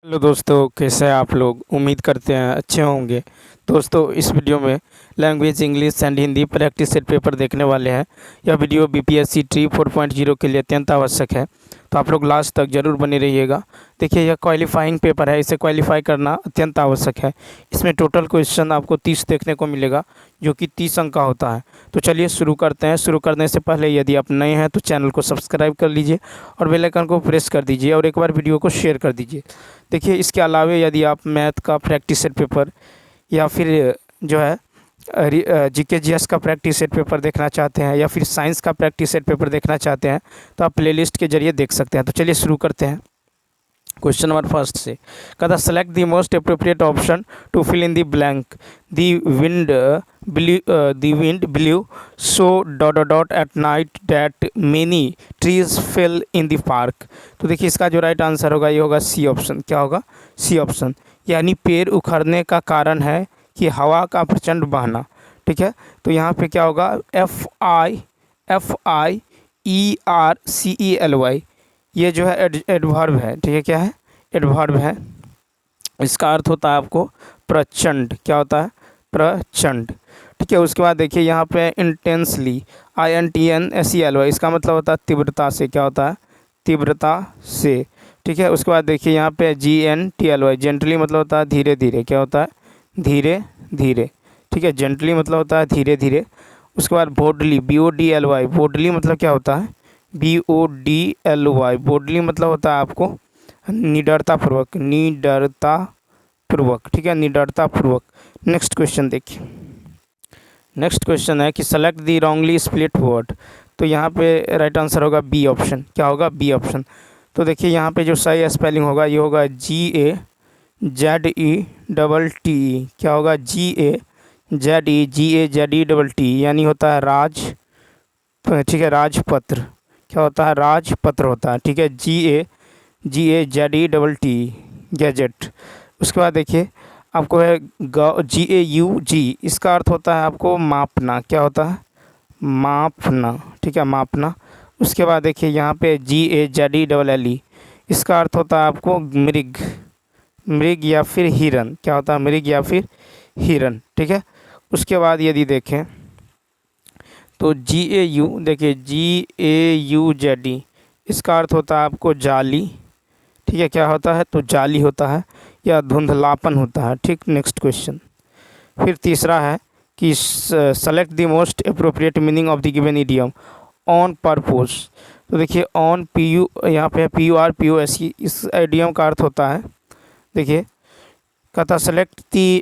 Hello दोस्तों, कैसे हैं आप लोग। उम्मीद करते हैं अच्छे होंगे। दोस्तों, इस वीडियो में language English and Hindi practice set paper देखने वाले हैं। यह वीडियो बीपीएससी ट्री 4.0 के लिए अत्यंत आवश्यक है, तो आप लोग लास्ट तक ज़रूर बने रहिएगा। देखिए, यह क्वालिफाइंग पेपर है, इसे क्वालिफाई करना अत्यंत आवश्यक है। इसमें टोटल क्वेश्चन आपको 30 देखने को मिलेगा, जो कि 30 अंक का होता है। तो चलिए शुरू करते हैं। शुरू करने से पहले यदि आप नए हैं तो चैनल को सब्सक्राइब कर लीजिए और बेल आइकन को प्रेस कर दीजिए और एक बार वीडियो को शेयर कर दीजिए। देखिए, इसके अलावे यदि आप मैथ का प्रैक्टिस सेट पेपर या फिर जो है जीके जीएस का प्रैक्टिस सेट पेपर देखना चाहते हैं या फिर साइंस का प्रैक्टिस सेट पेपर देखना चाहते हैं तो आप प्लेलिस्ट के जरिए देख सकते हैं। तो चलिए शुरू करते हैं। क्वेश्चन नंबर फर्स्ट से कहता, select the most appropriate option to fill in the blank. The wind blew so dot dot dot at night that many trees fell in the park. तो देखिए, इसका जो राइट आंसर होगा ये होगा C option. क्या होगा? C option. यानी पेड़ उखड़ने का कारण है कि हवा का प्रचंड बहना। ठीक है, तो यहाँ पे क्या होगा? FIERCELY, ये जो है एडवर्ब है। ठीक है, क्या है? एडवर्ब है। इसका अर्थ होता है आपको प्रचंड। क्या होता है? प्रचंड। ठीक है, उसके बाद देखिए यहाँ पे इंटेंसली, INTENSELY, इसका मतलब होता है तीव्रता से। क्या होता है? तीव्रता से। ठीक है, उसके बाद देखिए यहाँ पे GENTLY, जेंटली मतलब होता है धीरे धीरे। क्या होता है? धीरे धीरे। ठीक है, जेंटली मतलब होता है धीरे धीरे। उसके बाद बोल्डली, BODLY, बोल्डली मतलब क्या होता है? BODLY, बोल्डली मतलब होता है आपको निडरतापूर्वक। निडरतापूर्वक। ठीक है, निडरतापूर्वक। नेक्स्ट क्वेश्चन देखिए। नेक्स्ट क्वेश्चन है कि select the wrongly split word. तो यहाँ पे राइट आंसर होगा बी ऑप्शन। क्या होगा? B option. तो देखिए यहाँ पे जो सही स्पेलिंग होगा ये होगा GAZETE। क्या होगा? GAZETE, यानी होता है राज। ठीक है, राजपत्र। क्या होता है? राजपत्र होता है। ठीक है, GAZETE, गैजेट। उसके बाद देखिए आपको है GAUG, इसका अर्थ होता है आपको मापना। क्या होता है? मापना। ठीक है, मापना। उसके बाद देखिए यहाँ पे GAZELLE, इसका अर्थ होता है आपको मृग। मृग या फिर हिरन। क्या होता है? मृग या फिर हिरन। ठीक है, उसके बाद यदि देखें तो GAU, देखिए GAUZE, इसका अर्थ होता है आपको जाली। ठीक है, क्या होता है? तो जाली होता है या धुंधलापन होता है। ठीक, नेक्स्ट क्वेश्चन। फिर तीसरा है कि select the most appropriate meaning of the given idiom on purpose. तो देखिए ऑन PU, यहाँ पे PURPOSE, इस इडियम का अर्थ होता है, देखिए कहता select the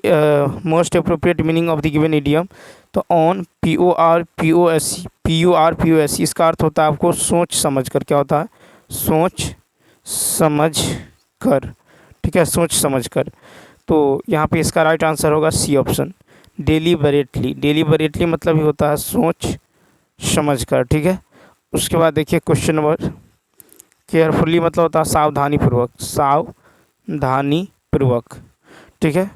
most appropriate meaning of the given idiom. तो ऑन PURPOSE, इसका अर्थ होता है आपको सोच समझ कर। क्या होता है? सोच समझ कर। ठीक है, सोच समझ कर। तो यहाँ पे इसका राइट आंसर होगा सी ऑप्शन, डेलीबरेटली। डेलीबरेटली मतलब ही होता है सोच समझ कर। ठीक है, उसके बाद देखिए क्वेश्चन नंबर, केयरफुली मतलब होता है सावधानी पूर्वक। सावधानी पूर्वक। ठीक है,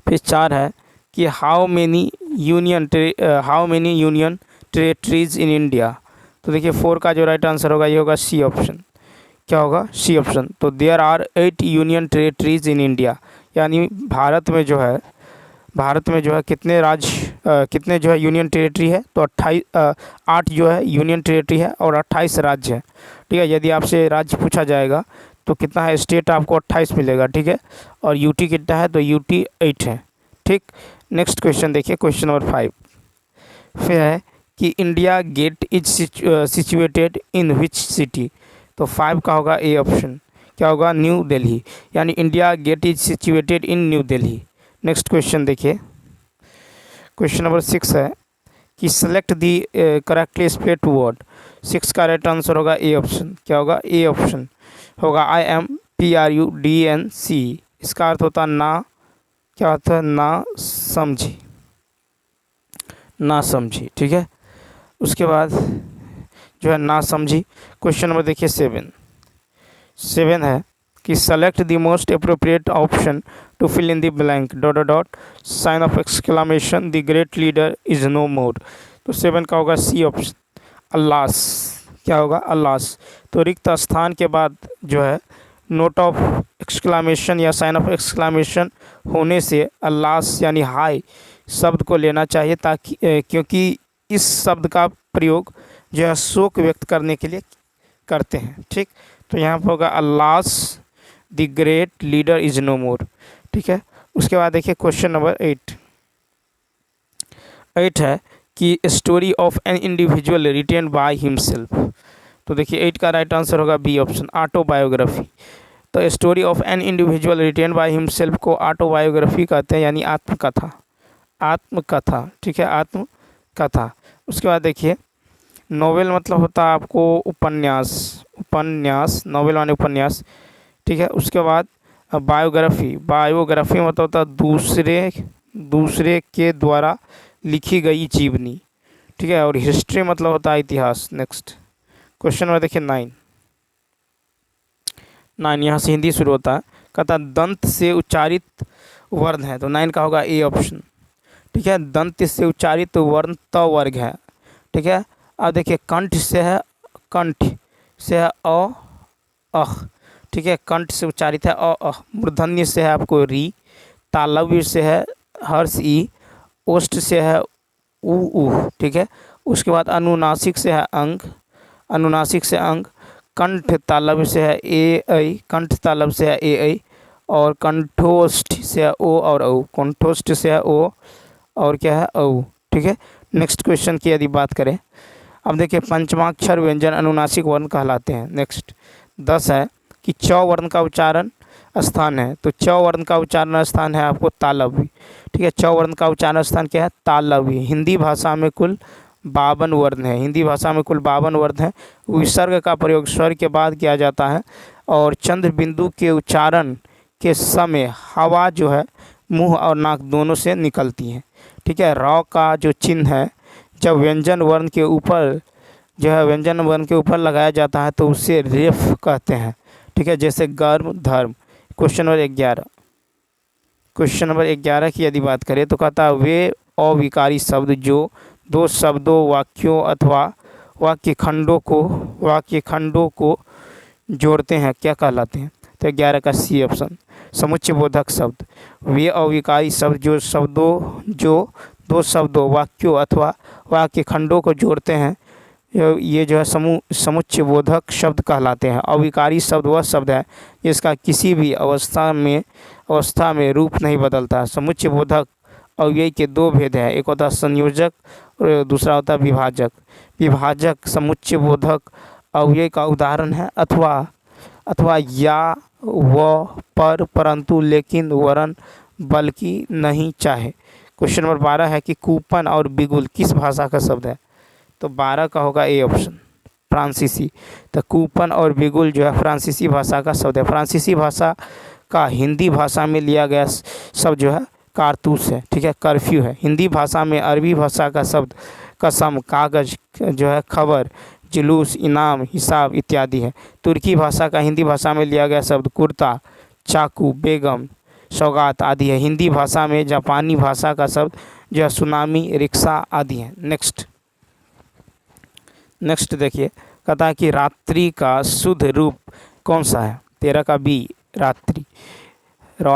फिर 4 है कि how many union territories in India. तो देखिए 4 का जो राइट आंसर होगा ये होगा सी ऑप्शन। क्या होगा? C option. तो there are 8 union territories in India, यानी भारत में जो है कितने कितने जो है यूनियन टेरेटरी है? तो 8 जो है यूनियन टेरेटरी है और 28 राज्य है। ठीक है, यदि आपसे राज्य पूछा जाएगा तो कितना है? स्टेट आपको 28 मिलेगा। ठीक है, और यूटी कितना है? तो यूटी 8 है। ठीक, नेक्स्ट क्वेश्चन देखिए, क्वेश्चन नंबर 5 फिर है कि India gate is situated in which city. तो 5 का होगा ए ऑप्शन। क्या होगा? न्यू दिल्ली, यानी India gate is situated in new Delhi. Next question देखिए, क्वेश्चन नंबर 6 है कि select the correctly split word. 6 का राइट आंसर होगा ए ऑप्शन। क्या होगा? ए ऑप्शन होगा IMPRUDNC, इसका अर्थ होता है ना। क्या होता है? ना समझी। ना समझी। ठीक है, उसके बाद जो है ना समझी। क्वेश्चन नंबर देखिए 7 है कि select the most appropriate option to fill in the blank dot dot dot sign off exclamation the great leader is no more. तो 7 का होगा सी ऑप्शन, अल्लास। क्या होगा? अल्लास। तो रिक्त स्थान के बाद जो है नोट ऑफ एक्सक्लामेशन या साइन ऑफ एक्सक्लामेशन होने से अल्लास यानी हाय शब्द को लेना चाहिए, ताकि क्योंकि इस शब्द का प्रयोग जो है शोक व्यक्त करने के लिए करते हैं। ठीक, तो यहाँ पर होगा alas the great leader is no more. ठीक है, उसके बाद देखिए क्वेश्चन नंबर 8 है कि story of an individual written by himself. तो देखिए 8 का राइट आंसर होगा बी ऑप्शन, ऑटोबायोग्राफी। तो story of an individual written by himself को ऑटोबायोग्राफी कहते हैं, यानी आत्मकथा। आत्मकथा, ठीक है, आत्मकथा। उसके बाद देखिए नोवेल मतलब होता है आपको उपन्यास, उपन्यास, नोवेल माने उपन्यास। ठीक है, उसके बाद बायोग्राफी, बायोग्राफी मतलब होता है दूसरे के द्वारा लिखी गई जीवनी। ठीक है, और हिस्ट्री मतलब होता है इतिहास। नेक्स्ट क्वेश्चन में देखिए 9 यहाँ से हिंदी शुरू होता है, कहता दंत से उच्चारित वर्ण है, तो 9 का होगा ए ऑप्शन। ठीक है, दंत से उच्चारित वर्ण त वर्ग है। ठीक है, अब देखिए कंठ से है अ अह। ठीक है, कंठ से उच्चारित है अ अह। मूर्धन्य से है आपको री, तालव्य से है हर्ष ई, ओष्ठ से है उ ऊह। ठीक है, उसके बाद अनुनासिक से है अंग, अनुनासिक से अंग, कंठ तालव्य से है ए ऐ, कंठ तालव्य से है ए ऐ, और कंठोष्ठ से है ओ और औ, कंठोष्ठ से है ओ और क्या है औ। ठीक है, नेक्स्ट क्वेश्चन की यदि बात करें, अब देखिए पंचमाक्षर व्यंजन अनुनासिक वर्ण कहलाते हैं। नेक्स्ट 10 है कि च वर्ण का उच्चारण स्थान है, तो च वर्ण का उच्चारण स्थान है आपको तालव्य। ठीक है, च वर्ण का उच्चारण स्थान क्या है, तालव्य। हिंदी भाषा में कुल 52 वर्ण है, हिंदी भाषा में कुल 52 वर्ण है। विसर्ग का प्रयोग स्वर के बाद किया जाता है, और चंद्र बिंदु के उच्चारण के समय हवा जो है मुंह और नाक दोनों से निकलती है। ठीक है, र का जो चिन्ह है जब व्यंजन वर्ण के ऊपर जो है व्यंजन वर्ण के ऊपर लगाया जाता है तो उसे रेफ कहते हैं। ठीक है, जैसे गर्म, धर्म। क्वेश्चन नंबर 11 की यदि बात करें तो कहता है वे अविकारी शब्द जो दो शब्दों, वाक्यों अथवा वाक्य खंडों को जोड़ते हैं क्या कहलाते हैं, तो 11 का सी ऑप्शन, समुच्चय बोधक शब्द। वे अविकारी शब्द जो दो शब्दों, वाक्यों अथवा वाक्य खंडों को जोड़ते हैं, ये जो है समुच्चय बोधक शब्द कहलाते हैं। अविकारी शब्द वह शब्द है जिसका किसी भी अवस्था में रूप नहीं बदलता। समुच्चय बोधक अव्यय के 2 भेद हैं, एक होता है संयोजक और दूसरा होता है विभाजक। विभाजक समुच्चय बोधक अव्यय का उदाहरण है, अथवा या, व, पर, परंतु, लेकिन, वरन, बल्कि, नहीं, चाहे। क्वेश्चन नंबर 12 है कि कूपन और बिगुल किस भाषा का शब्द है, तो 12 का होगा ए ऑप्शन, फ्रांसीसी। तो कूपन और बिगुल जो है फ्रांसीसी भाषा का शब्द है। फ्रांसीसी भाषा का हिंदी भाषा में लिया गया शब्द जो है कारतूस है। ठीक है, कर्फ्यू है। हिंदी भाषा में अरबी भाषा का शब्द कसम, कागज जो है खबर, जुलूस, इनाम, हिसाब इत्यादि है। तुर्की भाषा का हिंदी भाषा में लिया गया शब्द कुर्ता, चाकू, बेगम, सौगात आदि है। हिंदी भाषा में जापानी भाषा का शब्द जो है सुनामी, रिक्शा आदि है। नेक्स्ट देखिए, कहता है कि रात्रि का शुद्ध रूप कौन सा है, 13 का बी, रात्रि। र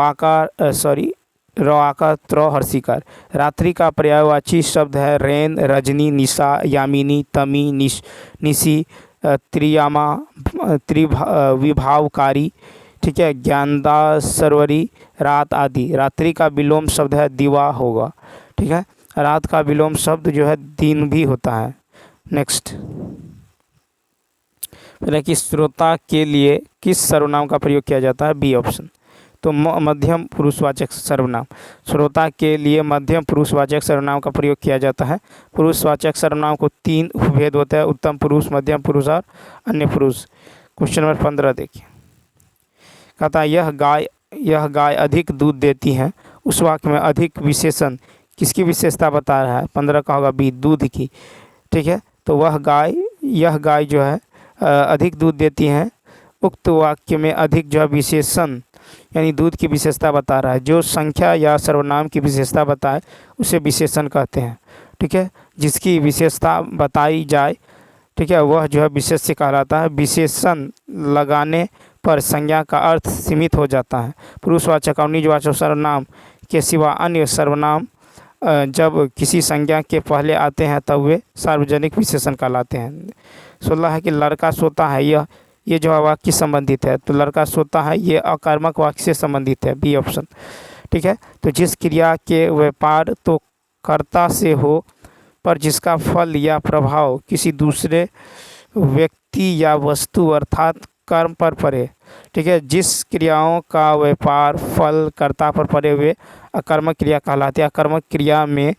आकार त्र हर्षिकार। रात्रि का पर्यायवाची शब्द है रैन, रजनी, निशा, यामिनी, तमी, निशी, त्रियामा, विभावकारी। ठीक है, ज्ञानदा, सरवरी, रात आदि। रात्रि का विलोम शब्द है दिवा होगा। ठीक है, रात का विलोम शब्द जो है दिन भी होता है। नेक्स्ट फिर है कि श्रोता के लिए किस सर्वनाम का प्रयोग किया जाता है, बी ऑप्शन, तो मध्यम पुरुषवाचक सर्वनाम। श्रोता के लिए मध्यम पुरुषवाचक सर्वनाम का प्रयोग किया जाता है। पुरुषवाचक सर्वनाम को 3 उपभेद होता है, उत्तम पुरुष, मध्यम पुरुष और अन्य पुरुष। क्वेश्चन नंबर 15 देखिए, कहता है यह गाय अधिक दूध देती है। उस वाक्य में अधिक विशेषण किसकी विशेषता बता रहा है, 15 का होगा बी, दूध की। ठीक है, तो यह गाय जो है अधिक दूध देती है। उक्त वाक्य में अधिक जो है विशेषण यानी दूध की विशेषता बता रहा है। जो संख्या या सर्वनाम की विशेषता बताए उसे विशेषण कहते हैं। ठीक है, जिसकी विशेषता बताई जाए, ठीक है, वह जो है विशेष्य कहलाता है। विशेषण लगाने पर संज्ञा का अर्थ सीमित हो जाता है। पुरुषवाचक और निजवाचक सर्वनाम के सिवा अन्य सर्वनाम जब किसी संज्ञा के पहले आते हैं तब वे सार्वजनिक विशेषण कहलाते हैं। 16 है कि लड़का सोता है, ये जो वाक्य संबंधित है, तो लड़का सोता है ये अकर्मक वाक्य से संबंधित है, बी ऑप्शन। ठीक है, तो जिस क्रिया के व्यापार तो कर्ता से हो पर जिसका फल या प्रभाव किसी दूसरे व्यक्ति या वस्तु अर्थात कर्म पर पड़े। ठीक है, जिस क्रियाओं का व्यापार फल कर्ता पर पड़े हुए अकर्मक क्रिया कहलाती है। अकर्मक क्रिया में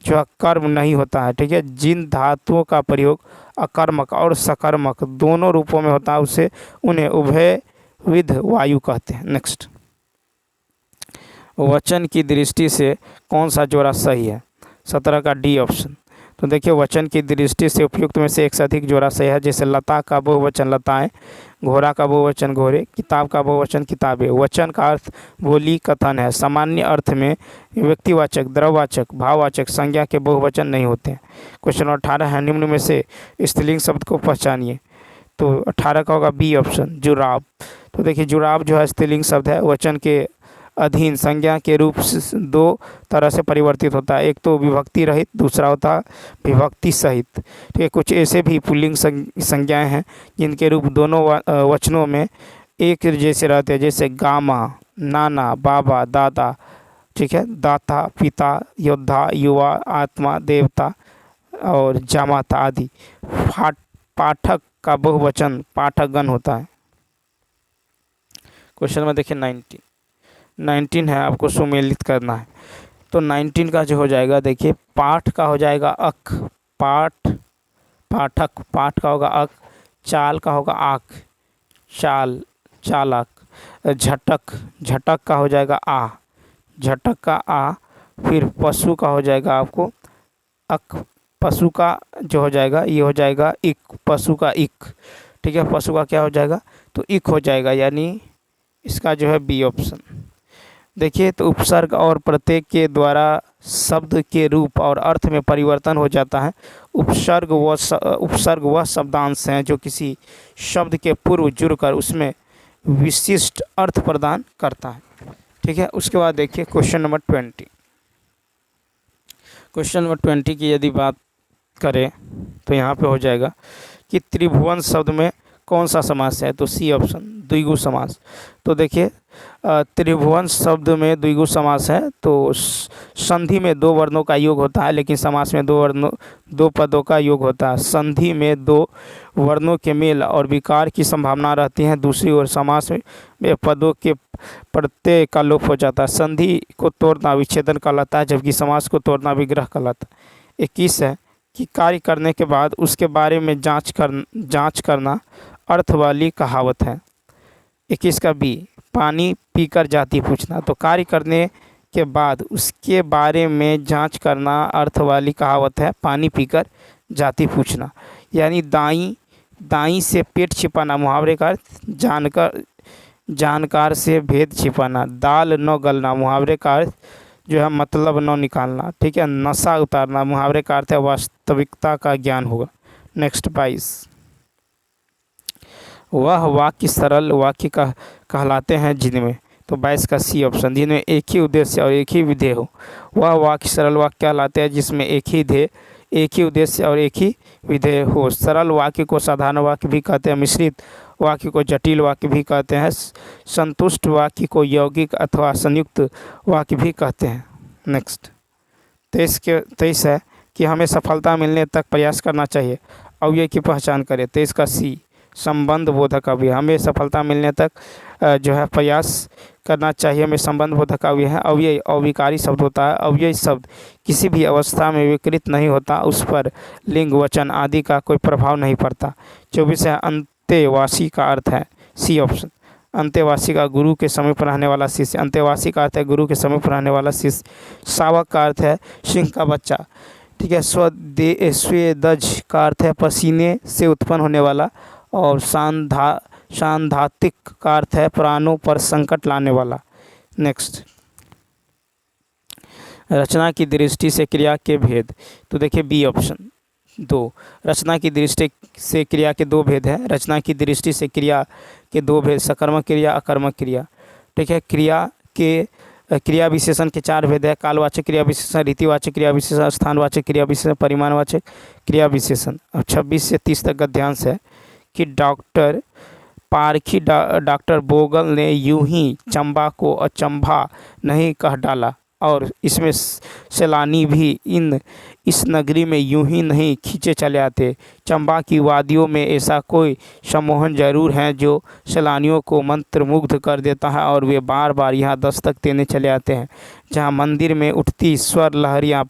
जो कर्म नहीं होता है। ठीक है, जिन धातुओं का प्रयोग अकर्मक और सकर्मक दोनों रूपों में होता है उसे उन्हें उभयविध वायु कहते हैं। नेक्स्ट, वचन की दृष्टि से कौन सा जोड़ा सही है? 17 का डी ऑप्शन। तो देखिए, वचन की दृष्टि से उपयुक्त में से एक से अधिक जोड़ा सही है। जैसे लता का बहुवचन लताएं, घोड़ा का बहुवचन घोड़े, किताब का बहुवचन किताबें। वचन का अर्थ बोली कथन है। सामान्य अर्थ में व्यक्तिवाचक, द्रववाचक, भाववाचक संज्ञा के बहुवचन नहीं होते हैं। क्वेश्चन 18 है, निम्न में से स्त्रीलिंग शब्द को पहचानिए। तो 18 का होगा बी ऑप्शन, जुराब। तो देखिए, जुराब जो है स्त्रीलिंग शब्द है। वचन के अधीन संज्ञा के रूप से दो तरह से परिवर्तित होता है, एक तो विभक्ति रहित, दूसरा होता है विभक्ति सहित। ठीक है, कुछ ऐसे भी पुल्लिंग संज्ञाएं हैं जिनके रूप दोनों वचनों में एक जैसे रहते हैं, जैसे गामा, नाना, बाबा, दादा। ठीक है, दाता, पिता, योद्धा, युवा, आत्मा, देवता और जामाता आदि। पाठक का बहुवचन पाठकगण होता है। क्वेश्चन में देखिए 19 है, आपको सुमेलित करना है। तो 19 का जो हो जाएगा, देखिए पाठ का हो जाएगा अक, पाठ, पाठक, पाठ का होगा अक, चाल का होगा आक, चाल, चालक, झटक, झटक का हो जाएगा आ, झटक का आ। फिर पशु का हो जाएगा आपको अक, पशु का जो हो जाएगा ये हो जाएगा इक, पशु का इक। ठीक है, पशु का क्या हो जाएगा? तो इक हो जाएगा, यानी इसका जो है बी ऑप्शन। देखिए, तो उपसर्ग और प्रत्यय के द्वारा शब्द के रूप और अर्थ में परिवर्तन हो जाता है। उपसर्ग वह शब्दांश हैं जो किसी शब्द के पूर्व जुड़कर उसमें विशिष्ट अर्थ प्रदान करता है। ठीक है, उसके बाद देखिए क्वेश्चन नंबर 20। क्वेश्चन नंबर 20 की यदि बात करें तो यहाँ पे हो जाएगा कि त्रिभुवन शब्द में कौन सा समास है? तो सी ऑप्शन, द्विगु समास। तो देखिए, त्रिभुवन शब्द में द्विगु समास है। तो संधि में दो वर्णों का योग होता है, लेकिन समास में दो पदों का योग होता है। संधि में दो वर्णों के मेल और विकार की संभावना रहती है। दूसरी ओर समास में पदों के प्रत्यय का लोप हो जाता है। संधि को तोड़ना विच्छेदन कहलाता है, जबकि समास को तोड़ना विग्रह कहलाता है। 21 है कि कार्य करने के बाद उसके बारे में जांच करना अर्थ वाली कहावत है। 21 का बी, पानी पीकर जाति पूछना। तो कार्य करने के बाद उसके बारे में जांच करना अर्थ वाली कहावत है, पानी पीकर जाति पूछना। यानी दाई से पेट छिपाना, मुहावरे का अर्थ जानकार से भेद छिपाना। दाल न गलना, मुहावरे का अर्थ जो है मतलब न निकालना। ठीक है, नशा उतारना, मुहावरे का अर्थ है वास्तविकता का ज्ञान होगा। नेक्स्ट 22, वह वाक्य सरल वाक्य कहलाते हैं जिनमें, तो 22 का सी ऑप्शन, जिनमें एक ही उद्देश्य और एक ही विधेय हो। वह वाक्य सरल वाक्य कहलाते हैं जिसमें एक ही ध्येय, एक ही उद्देश्य और एक ही विधेय हो। सरल वाक्य को साधारण वाक्य भी कहते हैं, मिश्रित वाक्य को जटिल वाक्य भी कहते हैं, संतुष्ट वाक्य को यौगिक अथवा संयुक्त वाक्य भी कहते हैं। नेक्स्ट 23 है कि हमें सफलता मिलने तक प्रयास करना चाहिए, अव्यय की पहचान करें। 23 का सी, संबंध बोधक अव्यय। हमें सफलता मिलने तक जो है प्रयास करना चाहिए, हमें संबंध बोधक अव्यय है। अव्यय अविकारी शब्द होता है। अव्यय शब्द किसी भी अवस्था में विकृत नहीं होता, उस पर लिंग, वचन आदि का कोई प्रभाव नहीं पड़ता। 24 है अंतेवासी का अर्थ है, सी ऑप्शन, अंतेवासी का गुरु के समीप रहने वाला शिष्य। अंतेवासी का अर्थ है गुरु के समीप रहने वाला शिष्य। शावक का अर्थ है सिंह का बच्चा। ठीक है, स्वेदज का अर्थ है पसीने से उत्पन्न होने वाला। और सांधातिक का अर्थ है प्राणों पर संकट लाने वाला। नेक्स्ट, रचना की दृष्टि से क्रिया के भेद। तो देखिए बी ऑप्शन, दो। रचना की दृष्टि से क्रिया के दो भेद हैं। रचना की दृष्टि से क्रिया के दो भेद, सकर्मक क्रिया, अकर्मक क्रिया। ठीक है, क्रिया विशेषण के चार भेद है। कालवाचक क्रिया विशेषण, रीतिवाचक क्रिया विशेषण, स्थानवाचक क्रिया विशेषण, परिमाणवाचक क्रिया विशेषण। अब 26 से 30 तक गद्यांश है कि डॉक्टर बोगल ने यूं ही चंबा को अचंभा नहीं कह डाला, और इसमें सैलानी भी इस नगरी में यूं ही नहीं खींचे चले आते। चंबा की वादियों में ऐसा कोई सम्मोहन जरूर है जो सैलानियों को मंत्रमुग्ध कर देता है, और वे बार बार यहाँ दस्तक देने चले आते हैं। जहाँ मंदिर में उठती स्वर लहरियाँ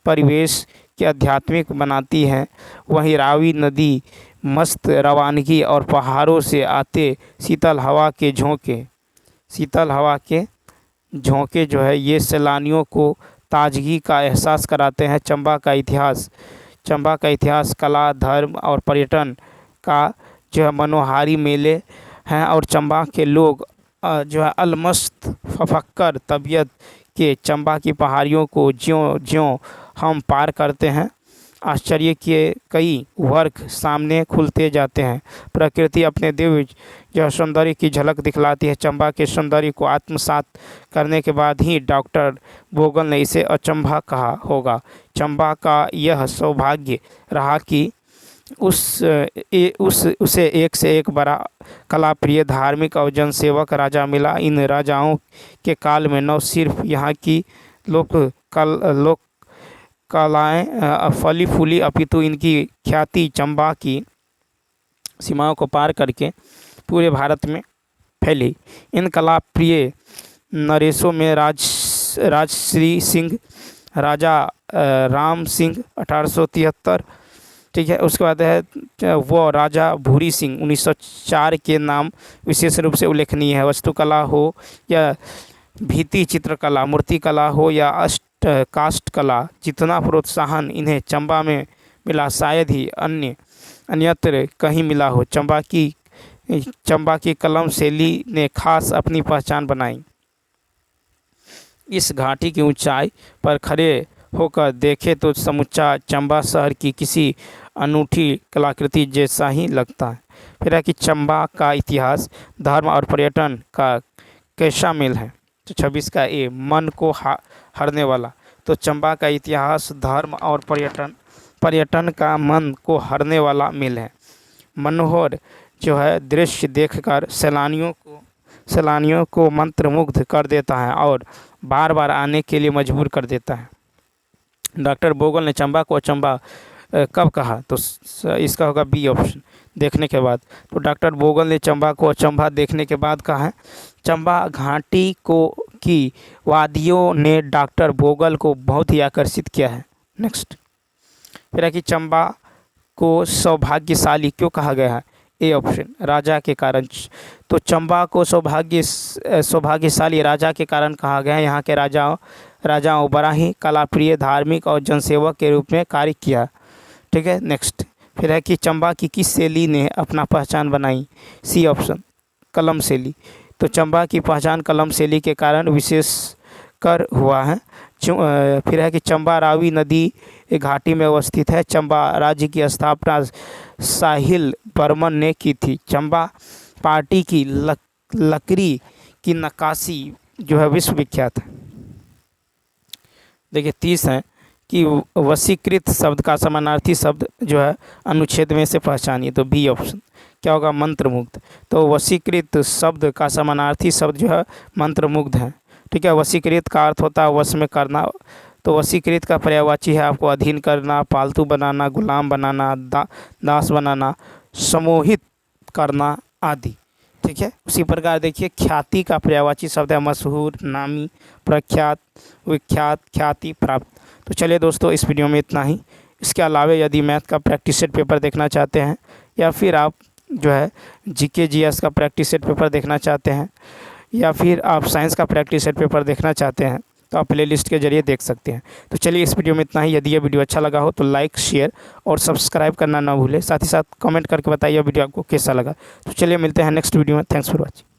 परिवेश के आध्यात्मिक बनाती हैं, वहीं रावी नदी मस्त रवानगी और पहाड़ों से आते शीतल हवा के झोंके जो है ये सैलानियों को ताजगी का एहसास कराते हैं। चंबा का इतिहास कला, धर्म और पर्यटन का जो है मनोहारी मेले हैं, और चंबा के लोग जो है अलमस्त फफक्कर तबीयत के चंबा की पहाड़ियों को ज्यों-ज्यों हम पार करते हैं, आश्चर्य के कई वर्ग सामने खुलते जाते हैं। प्रकृति अपने दिव्य जो सौंदर्य की झलक दिखलाती है। चंबा के सौंदर्य को आत्मसात करने के बाद ही डॉक्टर बोगल ने इसे अचंभा कहा होगा। चंबा का यह सौभाग्य रहा कि उसे एक से एक बड़ा कला प्रिय, धार्मिक और जनसेवक राजा मिला। इन राजाओं के काल में न सिर्फ यहाँ की लोक कलाएँ फली फूली, अपितु इनकी ख्याति चंबा की सीमाओं को पार करके पूरे भारत में फैली। इन कला प्रिय नरेशों में राजश्री सिंह, राजा राम सिंह 1873, ठीक है, उसके बाद है वो राजा भूरी सिंह 1904 के नाम विशेष रूप से उल्लेखनीय है। वास्तुकला हो या भित्ति चित्रकला, मूर्तिकला हो या काष्ठ कला, जितना प्रोत्साहन इन्हें चंबा में मिला शायद ही अन्यत्र कहीं मिला हो। चंबा की कलम शैली ने खास अपनी पहचान बनाई। इस घाटी की ऊंचाई पर खड़े होकर देखे तो समूचा चंबा शहर की किसी अनूठी कलाकृति जैसा ही लगता है। फिर है कि चंबा का इतिहास, धर्म और पर्यटन का कैसा मेल है। तो 26 का ए, मन को हरने वाला। तो चंबा का इतिहास, धर्म और पर्यटन का मन को हरने वाला मेल है। मनोहर जो है दृश्य देखकर सैलानियों को मंत्रमुग्ध कर देता है और बार बार आने के लिए मजबूर कर देता है। डॉक्टर बोगल ने चंबा को अचंभा कब कहा? तो इसका होगा बी ऑप्शन, देखने के बाद। तो डॉक्टर बोगल ने चंबा को अचंभा देखने के बाद कहा है। चंबा घाटी की वादियों ने डॉक्टर बोगल को बहुत ही आकर्षित किया है। नेक्स्ट, फिर है कि चंबा को सौभाग्यशाली क्यों कहा गया है? ए ऑप्शन, राजा के कारण। तो चंबा को सौभाग्यशाली राजा के कारण कहा गया है। यहाँ के राजाओं बड़ा ही कलाप्रिय, धार्मिक और जनसेवक के रूप में कार्य किया। ठीक है, नेक्स्ट, फिर है कि चंबा की किस शैली ने अपना पहचान बनाई? सी ऑप्शन, कलम शैली। तो चंबा की पहचान कलम शैली के कारण विशेष कर हुआ है। फिर है कि चंबा रावी नदी घाटी में अवस्थित है। चंबा राज्य की स्थापना साहिल बर्मन ने की थी। चंबा पार्टी की लकड़ी की नक्काशी जो है विश्वविख्यात है। देखिए 30 है कि वशीकृत शब्द का समानार्थी शब्द जो है अनुच्छेद में से पहचानिए। तो बी ऑप्शन क्या होगा? मंत्रमुग्ध। तो वशीकृत शब्द का समानार्थी शब्द जो है मंत्रमुग्ध है। ठीक है, वशीकृत का अर्थ होता है वश में करना। तो वशीकृत का पर्यायवाची है आपको अधीन करना, पालतू बनाना, गुलाम बनाना, दास बनाना, सम्मोहित करना आदि। ठीक है, उसी प्रकार देखिए ख्याति का पर्यायवाची शब्द है मशहूर, नामी, प्रख्यात, विख्यात, ख्याति, प्राप्त। तो चलिए दोस्तों, इस वीडियो में इतना ही। इसके अलावा यदि मैथ का प्रैक्टिस सेट पेपर देखना चाहते हैं या फिर आप जो है जीके जीएस का प्रैक्टिस सेट पेपर देखना चाहते हैं या फिर आप साइंस का प्रैक्टिस सेट पेपर देखना चाहते हैं तो आप प्लेलिस्ट के जरिए देख सकते हैं। तो चलिए इस वीडियो में इतना ही। यदि यह वीडियो अच्छा लगा हो तो लाइक, शेयर और सब्सक्राइब करना ना भूलें। साथ ही साथ कमेंट करके बताइए वीडियो आपको कैसा लगा। तो चलिए मिलते हैं नेक्स्ट वीडियो में। Thanks for watching.